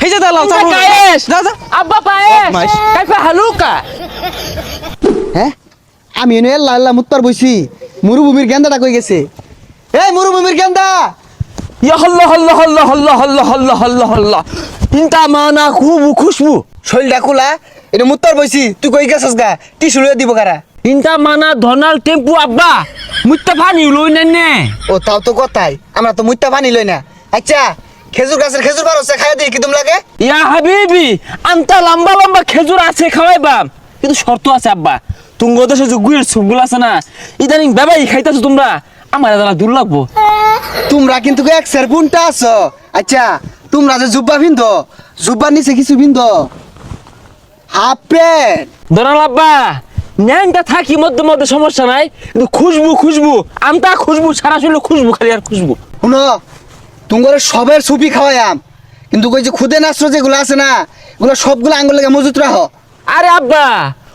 এই যে দালাল চাবো কায়েস যা যা আব্বা পায়েস মাইস। কাইফা হালুকা হ্যাঁ আমি এনে লাল্লা মুত্তর বইছি মরুভূমির গেন্দাটা কই গেছে এই মরুভূমির গেন্দা ইয়া হল্লা হল্লা হল্লা হল্লা হল্লা হল্লা হল্লা হল্লা ইনতা মানা খুব খুশবু শৈলটা খোলা এটা মুত্তর বইছি তুই কই গেছস গা টিস্যু লইয়া দিব কারা ইনতা মানা ধনাল টেম্পু আব্বা মুত্তা পানি লই নেনে ও তাও তো কথাই আমরা তো মুত্তা পানি লই না আচ্ছা খেজুর গাছের খেজুর পারছে খাইয়া দিই কি তুমি লাগে ইয়া হাবিবি আনতা লম্বা লম্বা খেজুর আছে খাওয়াইবাম কিন্তু শর্ত আছে আব্বা তুঙ্গ দেশে যে গুয়ের সুপগুলো আছে না ইদানিং বেবাই খাইতাছো তোমরা আমার দাদা দূর লাগবো তোমরা কিন্তু এক সের বুনটা আছো আচ্ছা তোমরা যে জুব্বা বিন্দো জুব্বার নিচে কিছু বিন্দো হাফ প্যান্ট ধনাল আব্বা ন্যাংটা থাকি মধ্যে মধ্যে সমস্যা নাই কিন্তু খুশবু খুশবু আমতা খুশবু সারা শরীরে খুশবু খালি আর খুশবু শুনো তোমার সবের সুপি খাওয়াইয়াম কিন্তু ওই যে খুদে নাস্ত্র যেগুলো আছে না এগুলো সবগুলো আঙ্গুল লেগে মজুত রাখো আরে আব্বা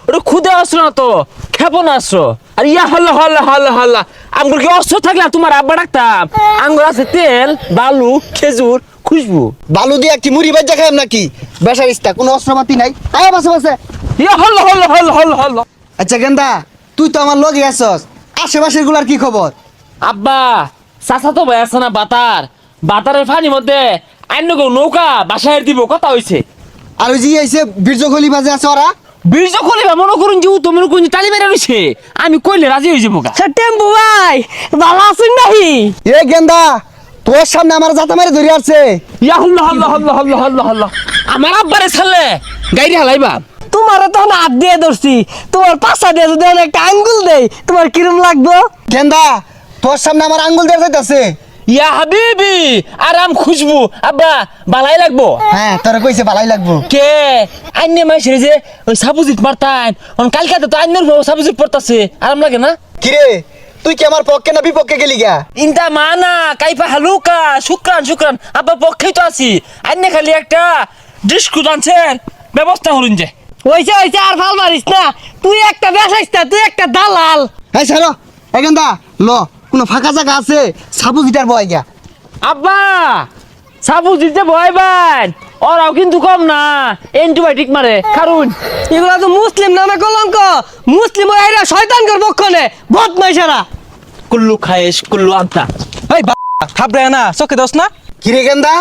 ওটা খুদে অস্ত্র না তো ক্ষেপণ অস্ত্র আর ইয়া হল্লা হল্লা হল্লা হল্লা আঙ্গুর কি অস্ত্র থাকলে আর তোমার আব্বা ডাকতাম আঙ্গুর আছে তেল বালু খেজুর খুশবু বালু দিয়া কি মুড়ি বাজ্জা খাইম নাকি বেসারিস্তা কোনো অস্ত্রপাতি নাই আয় বাসে বাসে ইয়া হল্লা হল্লা হল্লা হল্লা হল্লা আচ্ছা গেন্দা তুই তো আমার লগে আছস আশেপাশের গুলার কি খবর আব্বা চাচা তো ভাই আছে না বাতারের ফানির মধ্যে আইন নৌকা বাসায় দিব কথা হইছে আর ওই যে আইছে বীর্য খলি বাজে আছে ওরা বীর্য কলিবা মনে করুন যে তো মনে করুন তালি মেরে রইছে আমি কইলে রাজি হয়ে যাবো টেম্পু ভাই ভালো আছেন নাকি এ গেন্দা তোর সামনে আমার জাতা মারি ধরে আসছে ইয়া হল্লা হল্লা হল্লা হল্লা হল্লা হল্লা আমার আব্বারে ছাড়লে গাড়ি হালাইবা তোমার তখন হাত দিয়ে ধরছি তোমার পাশা দিয়ে যদি একটা আঙ্গুল দেই তোমার কিরম লাগবো গেন্দা তোর সামনে আমার আঙ্গুল দিয়ে যাইতাছে ইয়া হাবিবি আরাম খুশবু আব্বা বালাই লাগবো হ্যাঁ তোরা কইছে ভালোই লাগবো কে আইনে মাইছে যে ওই সাবুজিত মারতান অন কালকে তো আইনের সাবুজিত পড়তাছে আরাম লাগে না কিরে তুই কি আমার পক্ষে না বিপক্ষে গেলি গা ইনতা মানা কাইফা হালুকা শুক্রান শুক্রান আব্বা পক্ষেই তো আছি আইনে খালি একটা ডিস্কুট আনছেন ব্যবস্থা করুন যে হইছে হইছে আর ভাল মারিস না তুই একটা বেসাইস্তা তুই একটা দালাল এই ছাড়ো এই গেন্দা ল কোনো ফাঁকা জায়গা আছে সাবু গিটার বয় গা আব্বা সাবুজিত যে ভয় বাইন ওরাও কিন্তু কম না অ্যান্টিবায়োটিক মারে কারণ এগুলা তো মুসলিম নামে কলঙ্ক মুসলিম এরা শয়তান কর পক্ষনে বদমাইশেরা কুল্লু খায়েশ কুল্লু আন্তা এই বা থাবরে না চোখে দোস না কিরে গেন্দা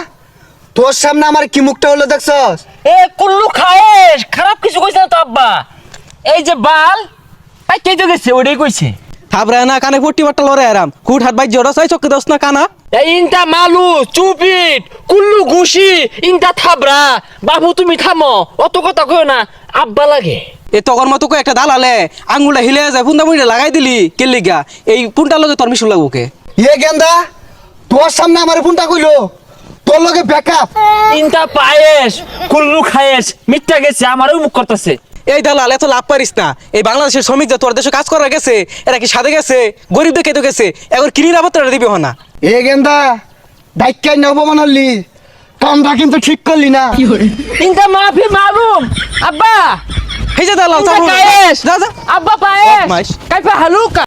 তোর সামনে আমার কি মুখটা হলো দেখছস এ কুল্লু খায়েশ খারাপ কিছু কইছে না তো আব্বা এই যে বাল আই কে তো গেছে ওইটাই কইছে থাবরে না কানে পট্টি বাট্টা লরে আরাম কুট হাত বাইর জড়া চাই চোখে দোস না কানা এই ইনটা মালু চুপিট কুল্লু ঘুষি ইনটা থাবরা বাবু তুমি থামো অত কথা কইও না আব্বা লাগে এ তখন মতো কো একটা দালালে আঙ্গুলটা হিলে যায় ফুন্দা মুড়িটা লাগাই দিলি কেলিগা এই পুনটার লগে তোর মিশুল লাগবো কে এ গেন্দা তোর সামনে আমার ফোনটা কইলো তোর লগে ব্যাকআপ ইনটা পায়েস কুল্লু খায়েশ মিথ্যা গেছে আমারও মুখ করতেছে এই দালাল এত লাভ পারিস না এই বাংলাদেশের শ্রমিক যে তোর দেশে কাজ করা গেছে এরা কি সাদে গেছে গরিব দেখে তো গেছে এখন কি নিরাপত্তা দিবি না এ গেন্দা ডাইকাই না অপমান হলি কামটা কিন্তু ঠিক করলি না ইনটা মাফি মালুম আব্বা এই যে দালাল ইনটা চাবো কায়েশ যা যা আব্বা পায়েস বদমাইশ। কাইফা হালুকা